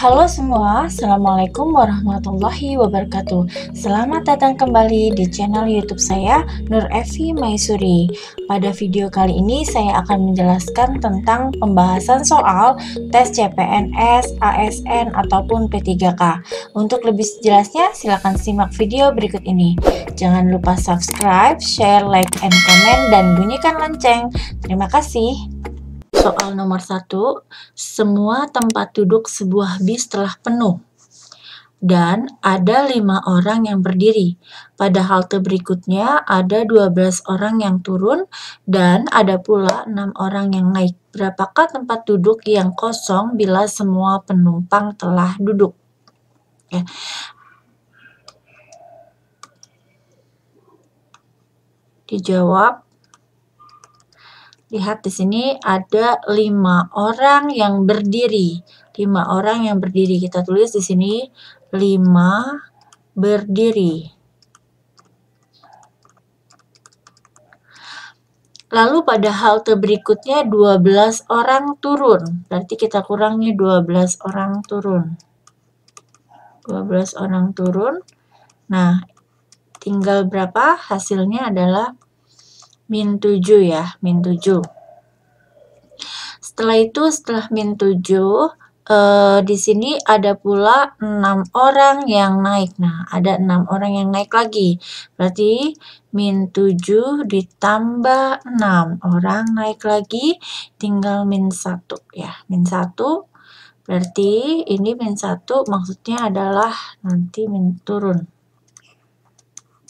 Halo semua, Assalamualaikum warahmatullahi wabarakatuh. Selamat datang kembali di channel YouTube saya, Nur Evi Maisuri. Pada video kali ini saya akan menjelaskan tentang pembahasan soal tes CPNS, ASN, ataupun P3K. Untuk lebih jelasnya, silakan simak video berikut ini. Jangan lupa subscribe, share, like, and comment, dan bunyikan lonceng. Terima kasih. Soal nomor 1, semua tempat duduk sebuah bis telah penuh dan ada 5 orang yang berdiri. Pada halte berikutnya ada 12 orang yang turun dan ada pula 6 orang yang naik. Berapakah tempat duduk yang kosong bila semua penumpang telah duduk? Ya. Dijawab. Lihat di sini ada 5 orang yang berdiri. 5 orang yang berdiri. Kita tulis di sini 5 berdiri. Lalu pada halte berikutnya 12 orang turun. Berarti kita kurangi 12 orang turun. 12 orang turun. Nah, tinggal berapa? Hasilnya adalah min 7 ya, min 7. Setelah itu, setelah min 7, di sini ada pula 6 orang yang naik. Nah, ada 6 orang yang naik lagi. Berarti min 7 ditambah 6 orang naik lagi, tinggal min 1 ya. Min 1, berarti ini min 1 maksudnya adalah nanti min turun.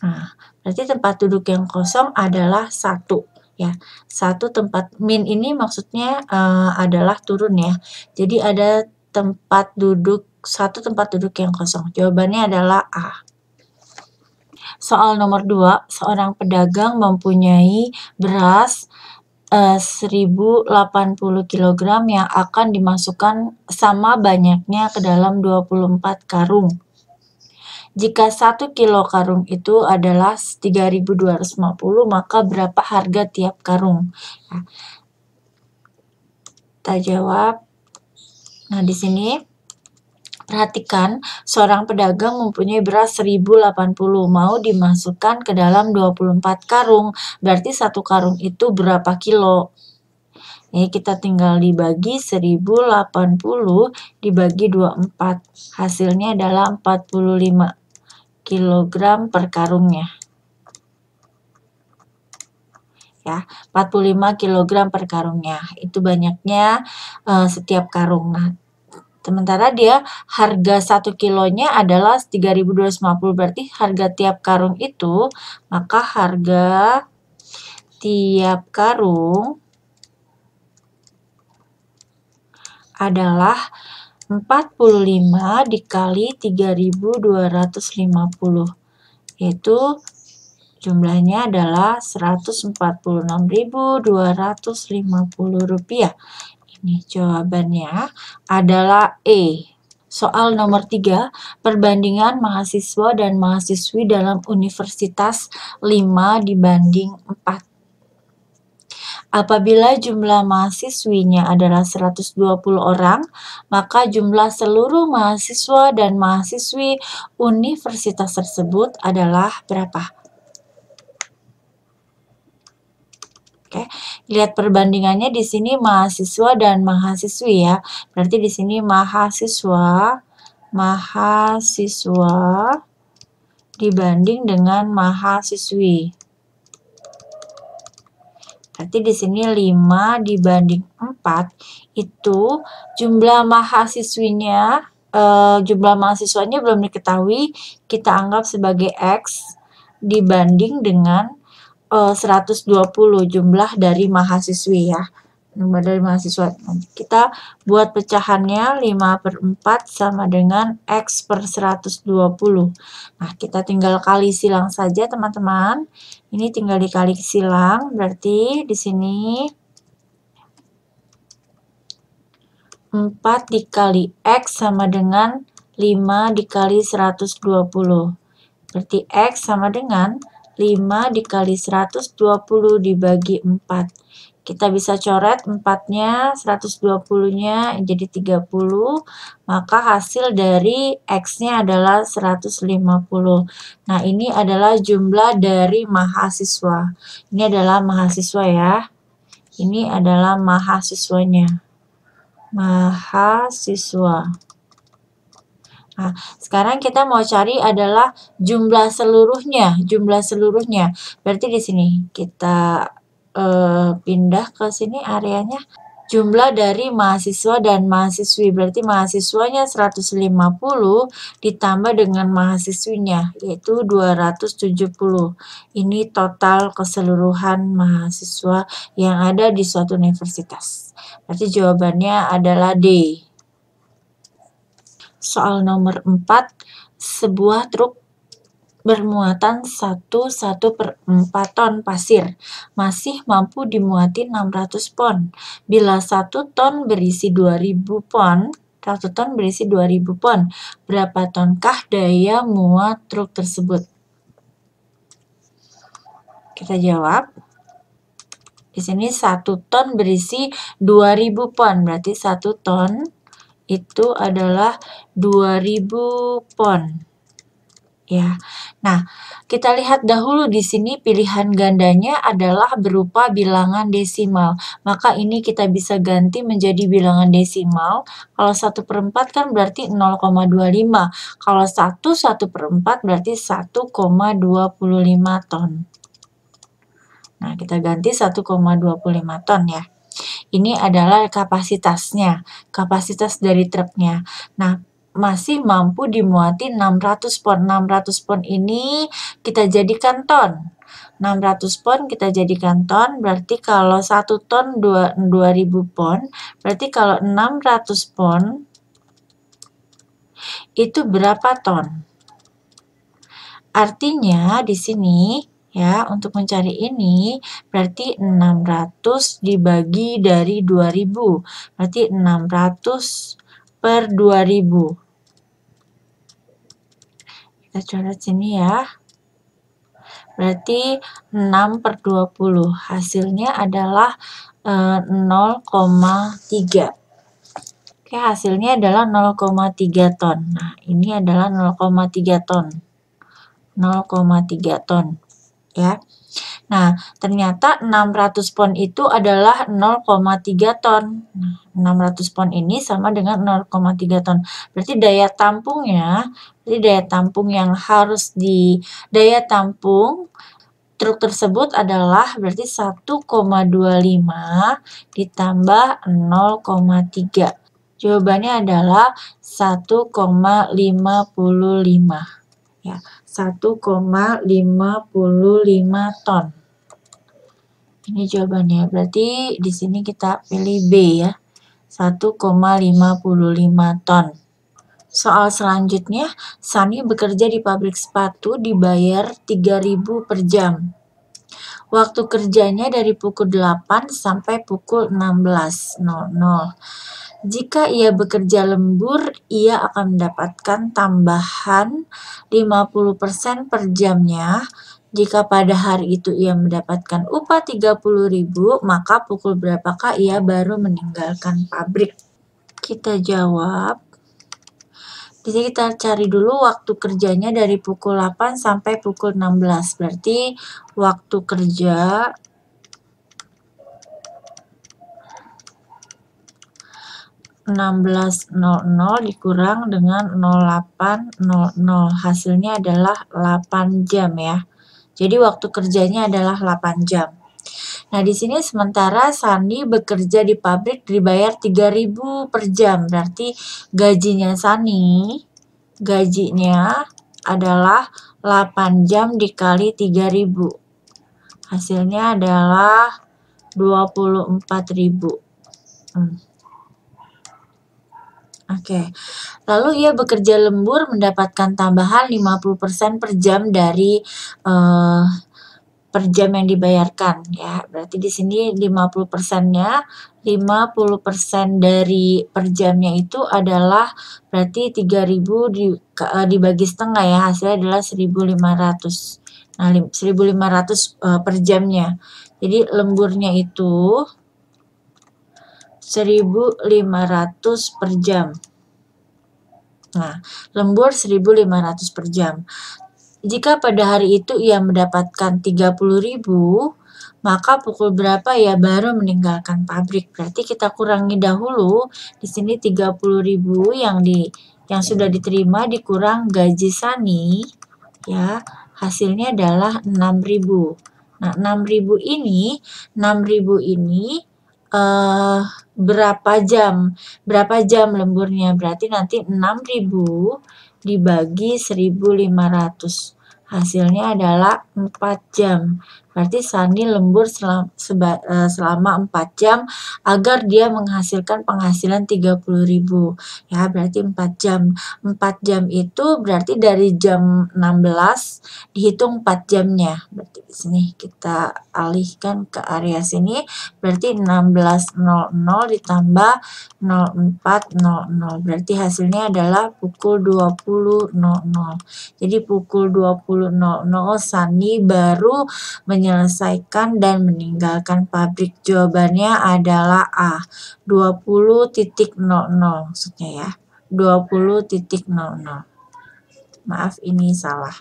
Nah, berarti tempat duduk yang kosong adalah 1 ya. 1 tempat, min ini maksudnya adalah turun ya. Jadi ada tempat duduk, 1 tempat duduk yang kosong. Jawabannya adalah A. Soal nomor 2, seorang pedagang mempunyai beras 1080 kg yang akan dimasukkan sama banyaknya ke dalam 24 karung. Jika 1 kilo karung itu adalah 3.250, maka berapa harga tiap karung? Nah, kita jawab. Nah, di sini perhatikan, seorang pedagang mempunyai beras 1080, mau dimasukkan ke dalam 24 karung. Berarti 1 karung itu berapa kilo? Ini kita tinggal dibagi 1080 dibagi 24. Hasilnya adalah 45 kilogram per karungnya. Ya, 45 kg per karungnya. Itu banyaknya setiap karung. Nah, sementara dia harga 1 kilonya adalah 3.250, berarti harga tiap karung itu, maka harga tiap karung adalah 45 dikali 3.250, yaitu jumlahnya adalah Rp146.250. Ini jawabannya adalah E. Soal nomor 3, perbandingan mahasiswa dan mahasiswi dalam universitas 5 dibanding 4. Apabila jumlah mahasiswinya adalah 120 orang, maka jumlah seluruh mahasiswa dan mahasiswi universitas tersebut adalah berapa? Oke, lihat perbandingannya di sini mahasiswa dan mahasiswi ya. Berarti di sini mahasiswa dibanding dengan mahasiswi. Berarti di sini 5 dibanding 4 itu jumlah mahasiswanya belum diketahui, kita anggap sebagai X dibanding dengan 120 jumlah dari mahasiswi ya. Jumlah dari mahasiswa. Kita buat pecahannya 5/4 sama dengan X per 120. Nah, kita tinggal kali silang saja teman-teman. Ini tinggal dikali silang, berarti di sini 4 dikali X sama dengan 5 dikali 120. Berarti X sama dengan 5 dikali 120 dibagi 4. kita bisa coret 4-nya, 120-nya jadi 30, maka hasil dari X-nya adalah 150. Nah, ini adalah jumlah dari mahasiswa. Ini adalah mahasiswa ya. Ini adalah mahasiswanya. Mahasiswa. Nah, sekarang kita mau cari adalah jumlah seluruhnya. Jumlah seluruhnya. Berarti di sini kita pindah ke sini areanya. Jumlah dari mahasiswa dan mahasiswi. Berarti mahasiswanya 150 ditambah dengan mahasiswinya, yaitu 270. Ini total keseluruhan mahasiswa yang ada di suatu universitas. Berarti jawabannya adalah D. Soal nomor 4, sebuah truk bermuatan 1/4 ton pasir masih mampu dimuati 600 pon. Bila 1 ton berisi 2000 pon, 1 ton berisi 2000 pon, berapa tonkah daya muat truk tersebut? Kita jawab. Di sini 1 ton berisi 2000 pon, berarti 1 ton itu adalah 2000 pon. Ya. Nah, kita lihat dahulu di sini pilihan gandanya adalah berupa bilangan desimal. Maka ini kita bisa ganti menjadi bilangan desimal. Kalau 1/4 kan berarti 0,25. Kalau 1/4 berarti 1,25 ton. Nah, kita ganti 1,25 ton ya. Ini adalah kapasitasnya, kapasitas dari truknya. Nah, masih mampu dimuati 600 pon. 600 pon ini kita jadikan ton. 600 pon kita jadikan ton, berarti kalau 1 ton 2000 pon, berarti kalau 600 pon itu berapa ton? Artinya di sini ya, untuk mencari ini berarti 600 dibagi dari 2000. Berarti 600 per 2000. Kita coret sini ya. Berarti 6 per 20. Hasilnya adalah 0,3. Oke, hasilnya adalah 0,3 ton. Nah, ini adalah 0,3 ton. 0,3 ton. Ya. Nah, ternyata 600 pon itu adalah 0,3 ton. Nah, 600 pon ini sama dengan 0,3 ton. Berarti daya tampungnya, daya tampung yang harus daya tampung truk tersebut adalah berarti 1,25 ditambah 0,3. Jawabannya adalah 1,55. Ya, 1,55 ton. Ini jawabannya. Berarti di sini kita pilih B ya. 1,55 ton. Soal selanjutnya, Sani bekerja di pabrik sepatu dibayar 3.000 per jam. Waktu kerjanya dari pukul 8 sampai pukul 16.00. Jika ia bekerja lembur, ia akan mendapatkan tambahan 50% per jamnya. Jika pada hari itu ia mendapatkan upah 30.000, maka pukul berapakah ia baru meninggalkan pabrik? Kita jawab. Di sini kita cari dulu waktu kerjanya dari pukul 8 sampai pukul 16. Berarti waktu kerja dikurang dengan 08.00. Hasilnya adalah 8 jam ya. Jadi waktu kerjanya adalah 8 jam. Nah, di sini sementara Sani bekerja di pabrik dibayar 3.000 per jam. Berarti gajinya Sani, gajinya adalah 8 jam dikali 3.000. Hasilnya adalah 24.000. Oke. Lalu ia bekerja lembur mendapatkan tambahan 50% per jam dari per jam yang dibayarkan ya. Berarti di sini 50%-nya, 50% dari per jamnya itu adalah berarti 3.000 dibagi setengah ya, hasilnya adalah 1.500. Nah, 1.500 per jamnya. Jadi lemburnya itu 1.500 per jam. Nah, lembur 1.500 per jam. Jika pada hari itu ia mendapatkan 30.000, maka pukul berapa ia baru meninggalkan pabrik? Berarti kita kurangi dahulu di sini 30.000 yang sudah diterima dikurang gaji Sani, ya. Hasilnya adalah 6.000. Nah, 6.000 ini berapa jam? Berapa jam lemburnya? Berarti nanti 6.000 dibagi 1.500. Hasilnya adalah 4 jam. Berarti Sani lembur selama 4 jam agar dia menghasilkan penghasilan 30.000. Ya, berarti 4 jam. 4 jam itu berarti dari jam 16 dihitung 4 jamnya. Berarti di sini kita alihkan ke area sini. Berarti 16.00 ditambah 04.00. Berarti hasilnya adalah pukul 20.00. Jadi pukul 20.00 Sani baru menyelesaikan dan meninggalkan pabrik. Jawabannya adalah A. 20.00 maksudnya ya. 20.00. Maaf, ini salah.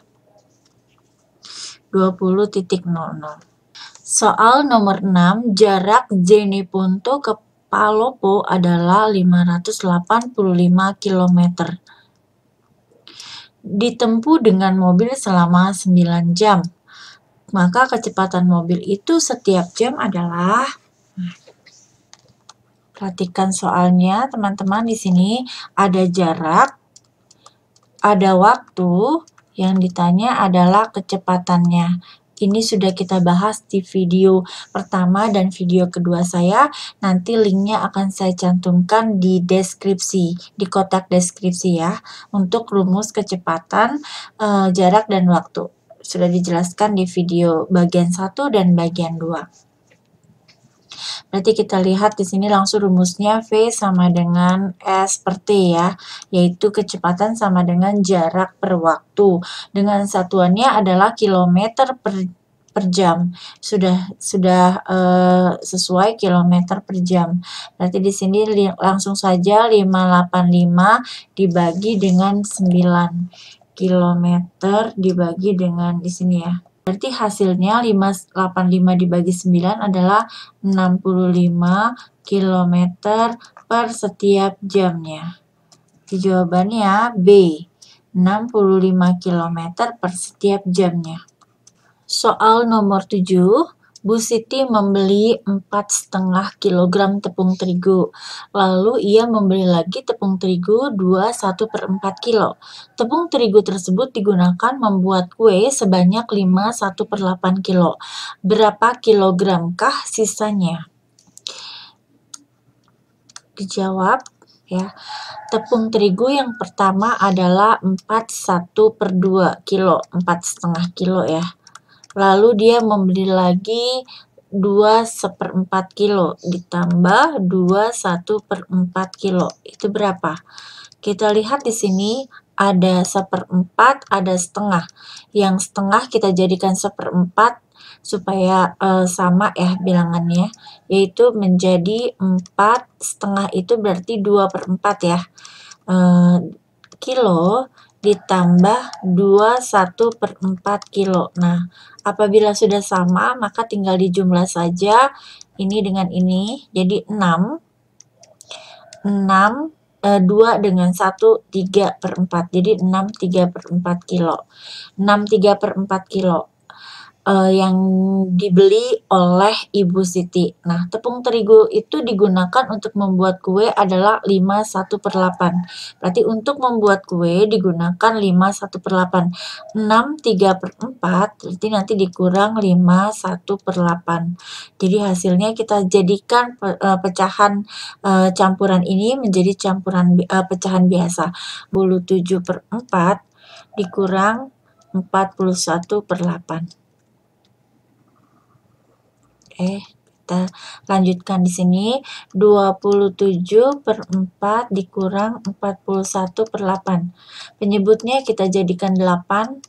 20.00. Soal nomor 6, jarak Jeneponto ke Palopo adalah 585 km. Ditempuh dengan mobil selama 9 jam. Maka kecepatan mobil itu setiap jam adalah, perhatikan soalnya teman-teman, di sini ada jarak, ada waktu, yang ditanya adalah kecepatannya. Ini sudah kita bahas di video pertama dan video kedua saya. Nanti linknya akan saya cantumkan di deskripsi, di kotak deskripsi ya, untuk rumus kecepatan, jarak dan waktu. Sudah dijelaskan di video bagian 1 dan bagian 2. Berarti kita lihat di sini langsung rumusnya V sama dengan S per T ya, yaitu kecepatan sama dengan jarak per waktu. Dengan satuannya adalah kilometer per jam. Sudah sesuai kilometer per jam. Berarti di sini langsung saja 585 dibagi dengan 9. Kilometer dibagi dengan di sini ya. Berarti hasilnya 585 dibagi 9 adalah 65 km per setiap jamnya. Di jawabannya B, 65 km per setiap jamnya. Soal nomor 7. Bu Siti membeli 4,5 kg tepung terigu. Lalu ia membeli lagi tepung terigu 1/4 kilo. Tepung terigu tersebut digunakan membuat kue sebanyak 1/8 kilo. Berapa kilogramkah sisanya? Dijawab ya. Tepung terigu yang pertama adalah 4/1/2 kilo, 4,5 kilo ya. Lalu dia membeli lagi 2/4 kilo ditambah 2/1/4 kilo. Itu berapa? Kita lihat di sini ada 1/4, ada setengah. Yang setengah kita jadikan 1/4 supaya sama ya bilangannya, yaitu menjadi 4,5 itu berarti 2/4 ya. Kilo ditambah 2/1/4 kilo. Nah, apabila sudah sama, maka tinggal dijumlah saja ini dengan ini, jadi 6, 2 dengan 1, 3/4, jadi 6 3/4 kilo. 6 3/4 kilo yang dibeli oleh Ibu Siti. Nah, tepung terigu itu digunakan untuk membuat kue adalah 5/1/8. Berarti untuk membuat kue digunakan 5/1/8. 6 3/4 berarti nanti dikurang 5/1/8. Jadi hasilnya kita jadikan pecahan campuran ini menjadi campuran pecahan biasa. 27/4 dikurang 41/8. Kita lanjutkan di sini. 27/4 dikurang 41/8. Penyebutnya kita jadikan 8.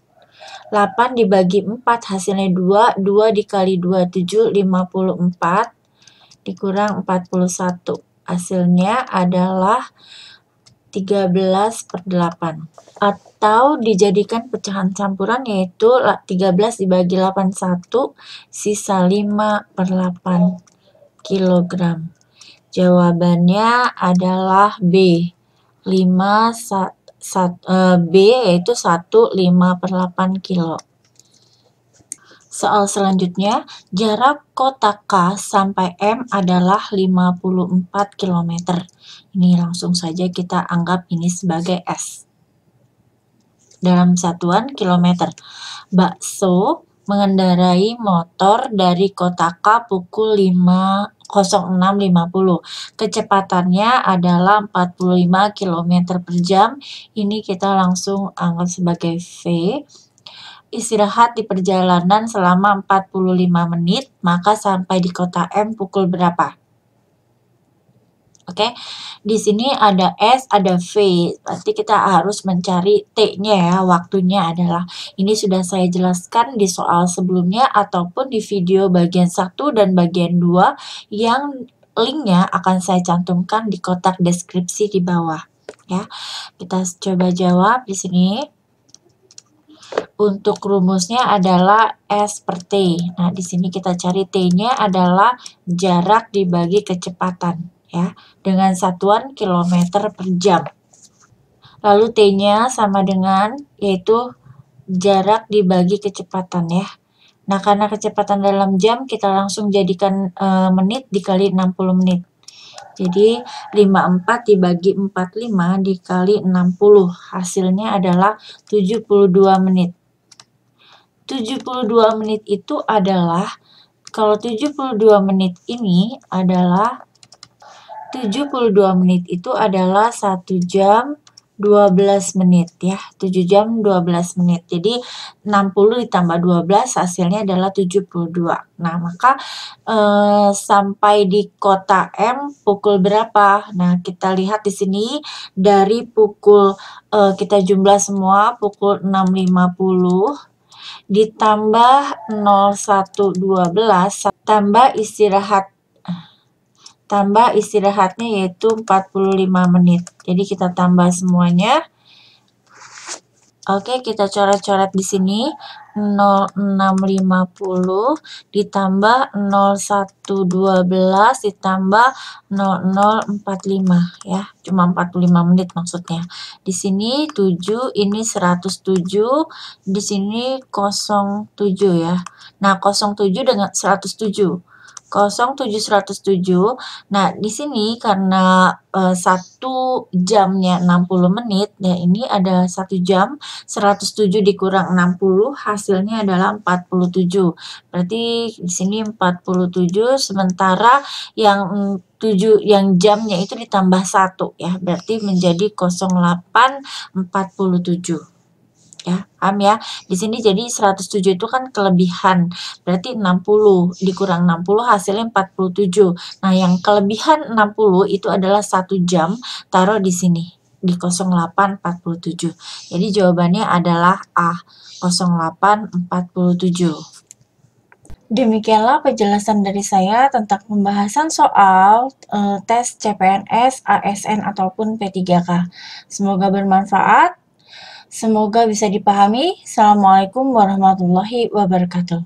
8 dibagi 4 hasilnya 2, 2 dikali 2, 7, 54, dikurang 41. Hasilnya adalah 13/8. Atau dijadikan pecahan campuran yaitu 13 dibagi 81, sisa 5/8 kilogram. Jawabannya adalah B. B yaitu 1,5/8 kilo. Soal selanjutnya, jarak kota K sampai M adalah 54 km. Ini langsung saja kita anggap ini sebagai S. Dalam satuan kilometer. Bakso mengendarai motor dari kota K pukul 06.50. Kecepatannya adalah 45 km per jam. Ini kita langsung anggap sebagai V. Istirahat di perjalanan selama 45 menit, maka sampai di kota M pukul berapa? Oke, di sini ada S, ada V. Berarti kita harus mencari T-nya ya. Waktunya adalah ini sudah saya jelaskan di soal sebelumnya ataupun di video bagian 1 dan bagian 2 yang linknya akan saya cantumkan di kotak deskripsi di bawah ya. Kita coba jawab di sini. Untuk rumusnya adalah S per T. Nah, di sini kita cari T-nya adalah jarak dibagi kecepatan ya, dengan satuan kilometer per jam. Lalu T-nya sama dengan yaitu jarak dibagi kecepatan ya. Nah, karena kecepatan dalam jam kita langsung jadikan menit dikali 60 menit. Jadi 54 dibagi 45 dikali 60. Hasilnya adalah 72 menit. 72 menit itu adalah, kalau 72 menit ini adalah 72 menit itu adalah 1 jam 12 menit ya, 7 jam 12 menit. Jadi 60 ditambah 12 hasilnya adalah 72. Nah, maka sampai di kota M pukul berapa? Nah, kita lihat di sini dari pukul kita jumlah semua pukul 6.50 ditambah 01.12 tambah istirahatnya yaitu 45 menit. Jadi kita tambah semuanya. Oke, kita coret-coret di sini 0650 ditambah 0112 ditambah 0045 ya. Cuma 45 menit maksudnya. Di sini 7, ini 107, di sini 07 ya. Nah, 07 dengan 107. 07107. Nah, di sini karena 1 jamnya 60 menit, ya ini ada 1 jam, 107 dikurang 60, hasilnya adalah 47. Berarti di sini 47, sementara yang 7 yang jamnya itu ditambah 1 ya, berarti menjadi 08.47. Ya, paham ya? Di sini jadi 107 itu kan kelebihan. Berarti 60 dikurang 60 hasilnya 47. Nah, yang kelebihan 60 itu adalah 1 jam, taruh di sini di 08.47. Jadi jawabannya adalah A, 08.47. Demikianlah penjelasan dari saya tentang pembahasan soal tes CPNS, ASN ataupun P3K. Semoga bermanfaat. Semoga bisa dipahami. Assalamualaikum warahmatullahi wabarakatuh.